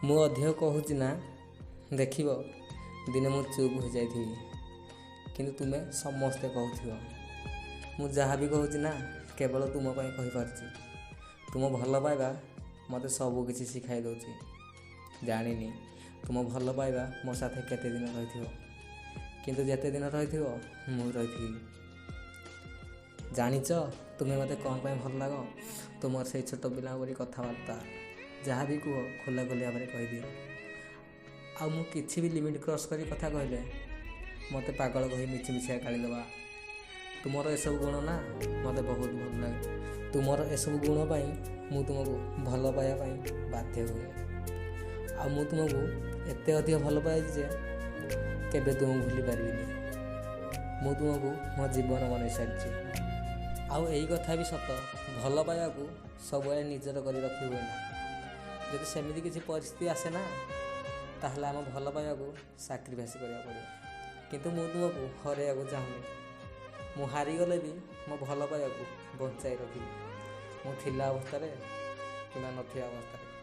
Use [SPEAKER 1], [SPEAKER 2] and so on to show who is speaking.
[SPEAKER 1] ମୁଁ ଅଧିକ କହୁଛି ନା, ଦେଖିବ ଦିନେ ମୁଁ ଚୁପ୍ ହୋଇଯାଇଥିବି, କିନ୍ତୁ ତୁମେ ସମସ୍ତେ କହୁଥିବ। ମୁଁ ଯାହା ବି କହୁଛି ନା କେବଳ ତୁମ ପାଇଁ କହିପାରୁଛି। ତୁମ ଭଲ ପାଇବା ମୋତେ ସବୁ କିଛି ଶିଖାଇ ଦେଉଛି। ଜାଣିନି ତୁମ ଭଲ ପାଇବା ମୋ ସାଥେ କେତେ ଦିନ ରହିଥିବ, କିନ୍ତୁ ଯେତେ ଦିନ ରହିଥିବ ମୁଁ ରହିଥିବି। ଜାଣିଛ ତୁମେ ମୋତେ କ'ଣ ପାଇଁ ଭଲ ଲାଗ? ତୁମର ସେଇ ଛୋଟ ପିଲା ପରି କଥାବାର୍ତ୍ତା, ଯାହା ବି କୁହ ଖୋଲା ଖୋଲି ଭାବରେ କହିଦିଅ। ଆଉ ମୁଁ କିଛି ବି ଲିମିଟ୍ କ୍ରସ୍ କରି କଥା କହିଲେ ମୋତେ ପାଗଳ କହି ମିଛି ମିଛିଆ ଗାଳି ଦେବା। ତୁମର ଏସବୁ ଗୁଣ ନା ମୋତେ ବହୁତ ଭଲ ଲାଗେ। ତୁମର ଏସବୁ ଗୁଣ ପାଇଁ ମୁଁ ତୁମକୁ ଭଲ ପାଇବା ପାଇଁ ବାଧ୍ୟ ହୁଏ। ଆଉ ମୁଁ ତୁମକୁ ଏତେ ଅଧିକ ଭଲ ପାଏ ଯେ କେବେ ତୁମକୁ ଭୁଲି ପାରିବିନି। ମୁଁ ତୁମକୁ ମୋ ଜୀବନ ବନେଇ ସାରିଛି। ଆଉ ଏଇ କଥା ବି ସତ, ଭଲ ପାଇବାକୁ ସବୁବେଳେ ନିଜର କରି ରଖି ହୁଏ ନା। ଯଦି ସେମିତି କିଛି ପରିସ୍ଥିତି ଆସେ ନା, ତାହେଲେ ଆମ ଭଲ ପାଇବାକୁ ସାକ୍ରିଫାଇସ୍ କରିବାକୁ ପଡ଼ିବ। କିନ୍ତୁ ମୁଁ ତୁମକୁ ହରାଇବାକୁ ଚାହୁଁନି। ମୁଁ ହାରିଗଲେ ବି ମୋ ଭଲ ପାଇବାକୁ ବଞ୍ଚାଇ ରଖିବି। ମୁଁ ଥିଲା ଅବସ୍ଥାରେ କିମ୍ବା ନଥିବା ଅବସ୍ଥାରେ।